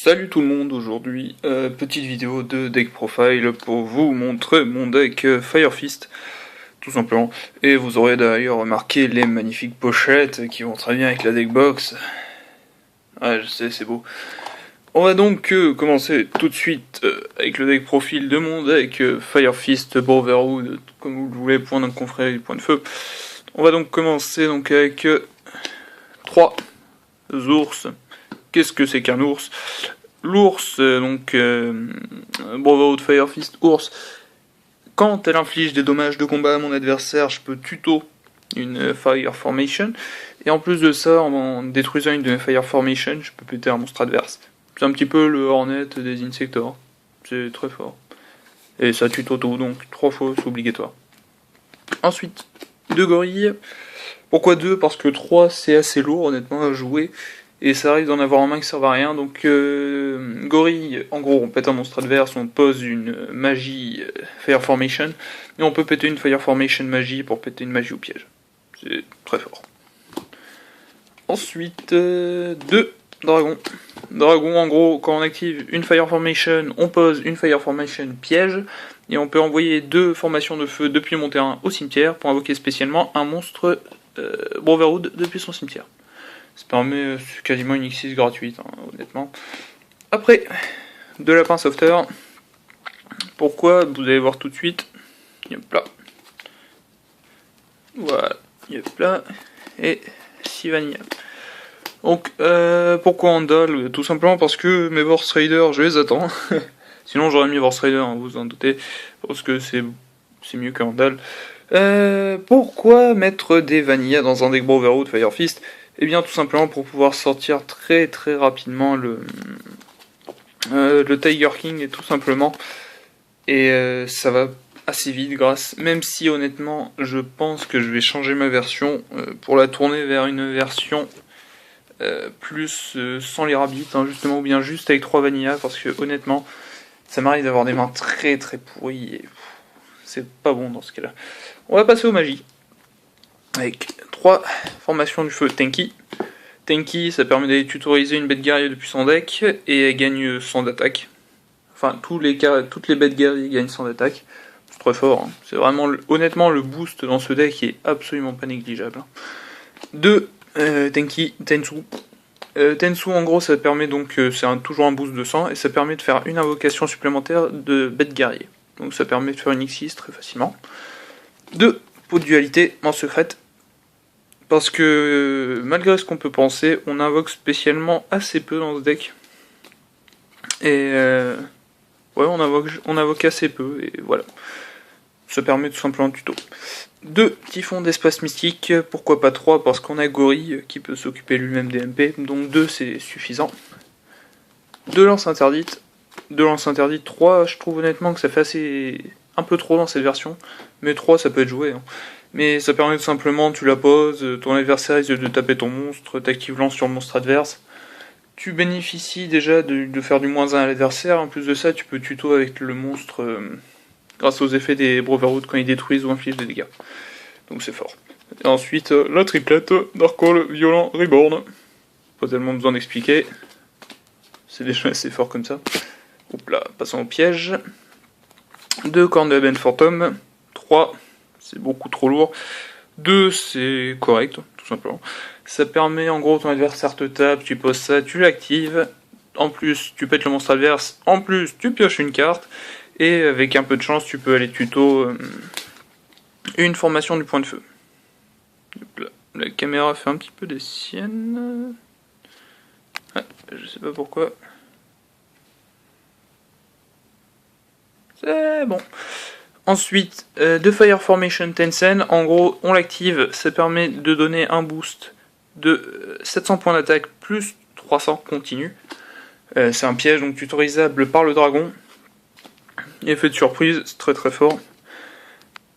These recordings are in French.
Salut tout le monde, aujourd'hui petite vidéo de deck profile pour vous montrer mon deck Fire Fist, tout simplement. Et vous aurez d'ailleurs remarqué les magnifiques pochettes qui vont très bien avec la deck box. Ouais, je sais, c'est beau. On va donc commencer tout de suite avec le deck profil de mon deck Fire Fist Brotherhood, comme vous le voulez, point de confrérie, point de feu. On va donc commencer donc avec 3 ours. Qu'est-ce que c'est qu'un ours? L'ours, Brotherhood Fire Fist ours, quand elle inflige des dommages de combat à mon adversaire, je peux tuto une Fire Formation, et en plus de ça, en détruisant une de mes Fire Formation, je peux péter un monstre adverse. C'est un petit peu le Hornet des Insectors, c'est très fort. Et ça tuto tout, donc 3 fois c'est obligatoire. Ensuite, 2 gorilles. Pourquoi 2? Parce que 3 c'est assez lourd honnêtement à jouer. Et ça arrive d'en avoir en main qui servent à rien, donc gorille, en gros on pète un monstre adverse, on pose une magie Fire Formation, et on peut péter une Fire Formation magie pour péter une magie au piège. C'est très fort. Ensuite, 2 dragons. Dragon, en gros, quand on active une Fire Formation, on pose une Fire Formation piège, et on peut envoyer 2 formations de feu depuis mon terrain au cimetière pour invoquer spécialement un monstre Brotherhood depuis son cimetière. Ça permet quasiment une X6 gratuite, hein, honnêtement. Après, de lapin sauveteur. Pourquoi? Vous allez voir tout de suite. Hop là. Voilà. Hop là. Et 6 vanilla. Donc, pourquoi Andal? Tout simplement parce que mes Vorse Raiders, je les attends. Sinon, j'aurais mis Vorse Raider, hein, vous en doutez. Parce que c'est mieux que Andal. Pourquoi mettre des vanilla dans un deck Brotherhood Fire Fist? Eh bien tout simplement pour pouvoir sortir très rapidement le Tiger King, et tout simplement. Et ça va assez vite même si honnêtement je pense que je vais changer ma version pour la tourner vers une version plus sans les rabbits, hein, justement, ou bien juste avec 3 vanilla, parce que honnêtement ça m'arrive d'avoir des mains très pourries et c'est pas bon dans ce cas là. On va passer aux magies avec 3 formations du feu Tenki. Tenki, ça permet d'aller tutoriser une bête guerrier depuis son deck, et elle gagne 100 d'attaque. Enfin, toutes les bêtes guerriers gagnent 100 d'attaque. C'est très fort, hein. C'est vraiment, honnêtement, le boost dans ce deck est absolument pas négligeable. 2, Tenki, Tensu. Tensu, en gros, ça permet donc, c'est toujours un boost de 100, et ça permet de faire une invocation supplémentaire de bête guerrier. Donc ça permet de faire une X6 très facilement. 2, pot de dualité en secrète. Parce que malgré ce qu'on peut penser, on invoque spécialement assez peu dans ce deck. Et ouais, on invoque assez peu, et voilà. Ça permet tout simplement de tuto. 2 typhons d'espace mystique, pourquoi pas 3? Parce qu'on a Gorille qui peut s'occuper lui-même des MP, donc 2 c'est suffisant. 2 lances interdites. 2 lances interdites, 3, je trouve honnêtement que ça fait un peu trop dans cette version. Mais 3 ça peut être joué, hein. Mais ça permet tout simplement, tu la poses, ton adversaire risque de taper ton monstre, t'actives lance sur le monstre adverse. Tu bénéficies déjà de faire du -1 à l'adversaire, en plus de ça tu peux tuto avec le monstre grâce aux effets des Brotherhood quand ils détruisent ou infligent des dégâts. Donc c'est fort. Et ensuite la triplette, Darkhold, Violent, Reborn. Pas tellement besoin d'expliquer. C'est déjà assez fort comme ça. Hop là, passons au piège. 2 cornes de Ben Phantom. 3. C'est beaucoup trop lourd. 2, c'est correct, tout simplement. Ça permet, en gros, ton adversaire te tape, tu poses ça, tu l'actives. En plus, tu pètes le monstre adverse. En plus, tu pioches une carte. Et avec un peu de chance, tu peux aller tuto une formation du point de feu. La caméra fait un petit peu des siennes. Ouais, je sais pas pourquoi. C'est bon. Ensuite, de Fire Formation Tensen, en gros, on l'active, ça permet de donner un boost de 700 points d'attaque plus 300 continu. C'est un piège donc tutorisable par le dragon. Effet de surprise, c'est très fort.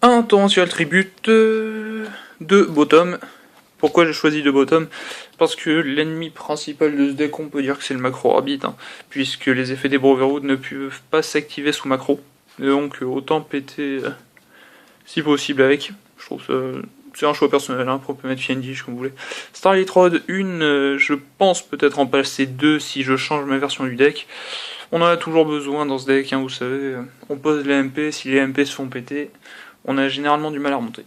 Un torrential tribute de bottom. Pourquoi j'ai choisi de bottom? Parce que l'ennemi principal de ce deck, on peut dire que c'est le macro rabbit, hein, puisque les effets des Brotherhood ne peuvent pas s'activer sous macro. Donc autant péter si possible avec. Je trouve ça c'est un choix personnel, hein, on peut mettre Fiendish comme vous voulez. Starlight Road, je pense peut-être en passer 2 si je change ma version du deck. On en a toujours besoin dans ce deck, hein, vous savez. On pose les MP, si les MP se font péter, on a généralement du mal à remonter.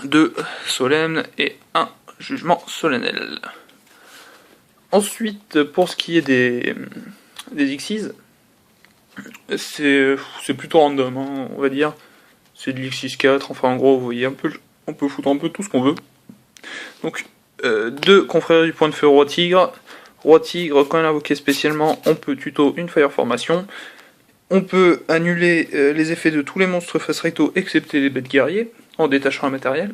2 solemnes et 1 jugement solennel. Ensuite, pour ce qui est des Xyz, c'est plutôt random, hein, on va dire. C'est de l'X6 4, enfin en gros, vous voyez, on peut foutre un peu tout ce qu'on veut. Donc, 2 confrères du point de feu Roi Tigre. Roi Tigre, quand il est invoqué spécialement, on peut tuto une Fire Formation. On peut annuler les effets de tous les monstres face recto, excepté les bêtes guerriers, en détachant un matériel,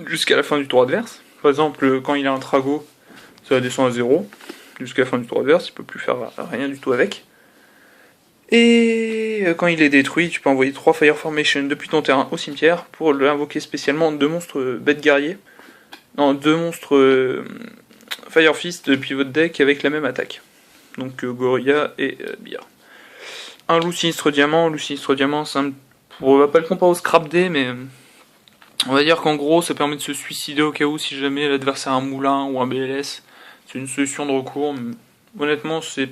jusqu'à la fin du tour adverse. Par exemple, quand il a un Trago, ça descend à 0, jusqu'à la fin du tour adverse, il peut plus faire rien du tout avec. Et quand il est détruit, tu peux envoyer 3 Fire Formation depuis ton terrain au cimetière pour l'invoquer spécialement 2 monstres bêtes guerriers. Non, 2 monstres Fire Fist depuis votre deck avec la même attaque. Donc Gorilla et Bia. Un loup sinistre diamant, on va pas le comparer au Scrap D, mais on va dire qu'en gros ça permet de se suicider au cas où si jamais l'adversaire a un moulin ou un BLS. C'est une solution de recours, mais honnêtement c'est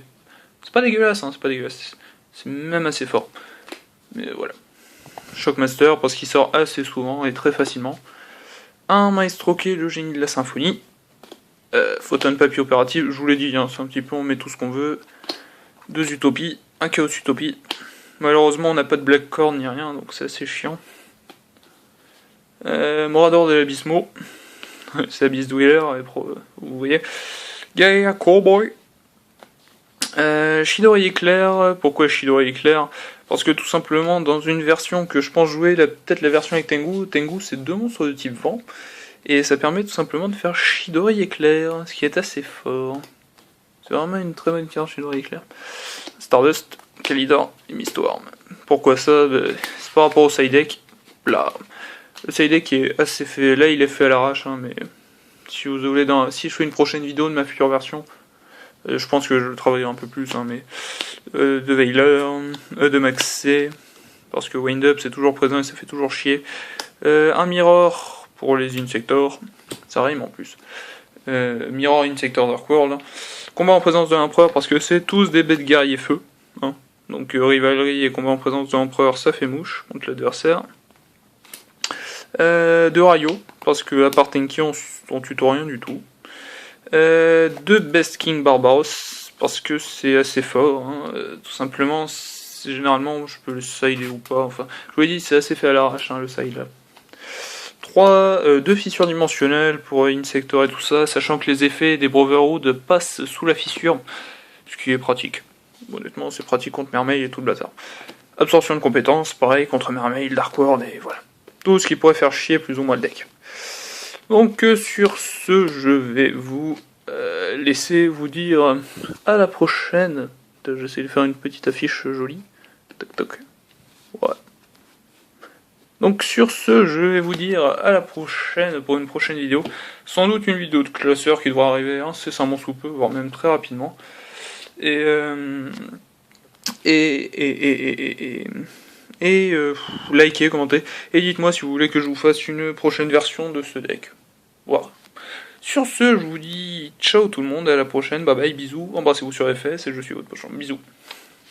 pas dégueulasse, hein, c'est pas dégueulasse. C'est même assez fort. Mais voilà. Shockmaster, parce qu'il sort assez souvent et très facilement. Un Maestro qui est le génie de la symphonie. Photon Papier opérative, je vous l'ai dit, hein, c'est un petit peu, on met tout ce qu'on veut. 2 utopies, un chaos utopie. Malheureusement, on n'a pas de Black Corn ni rien, donc c'est assez chiant. Morador de l'Abysmo. C'est Abyss Dweller, vous voyez. Gaia Cowboy. Chidori Éclair, pourquoi Chidori Éclair? Parce que tout simplement dans une version que je pense jouer, peut-être la version avec Tengu c'est 2 monstres de type vent, et ça permet tout simplement de faire Chidori Éclair, ce qui est assez fort. C'est vraiment une très bonne carte Chidori Éclair. Stardust, Kalidor et Mistworm. Pourquoi ça? C'est par rapport au side deck. Là, le side deck est assez fait, là il est fait à l'arrache, hein, mais si vous voulez, si je fais une prochaine vidéo de ma future version, je pense que je le travaillerai un peu plus, hein, mais de Veiler, de Maxé, parce que Wind Up c'est toujours présent et ça fait toujours chier. Un Mirror pour les Insectors, ça rime en plus. Mirror Insector Dark World. Combat en présence de l'Empereur parce que c'est tous des bêtes guerriers feu. Hein. Donc Rivalerie et combat en présence de l'Empereur ça fait mouche contre l'adversaire. De Rayo, parce que à part Tenki on tuto rien du tout. De Best King Barbaros, parce que c'est assez fort, hein. Tout simplement, généralement je peux le sider ou pas, enfin, je vous l'ai dit, c'est assez fait à l'arrache, hein, le side là. 3, 2 fissures dimensionnelles pour Insector et tout ça, sachant que les effets des Brotherhood passent sous la fissure, ce qui est pratique. Honnêtement, c'est pratique contre Mermaid et tout le bazar. Absorption de compétences, pareil, contre Mermaid, Dark World, et voilà. Tout ce qui pourrait faire chier plus ou moins le deck. Donc sur ce, je vais vous laisser vous dire à la prochaine. J'essaie de faire une petite affiche jolie. Toc toc. Ouais. Donc sur ce, je vais vous dire à la prochaine pour une prochaine vidéo. Sans doute une vidéo de classeur qui devra arriver incessamment sous peu, voire même très rapidement. Likez, commentez, et dites-moi si vous voulez que je vous fasse une prochaine version de ce deck. Voilà. Sur ce, je vous dis ciao tout le monde, à la prochaine, bye bye, bisous, embrassez-vous sur les fesses, et je suis votre prochain, bisous.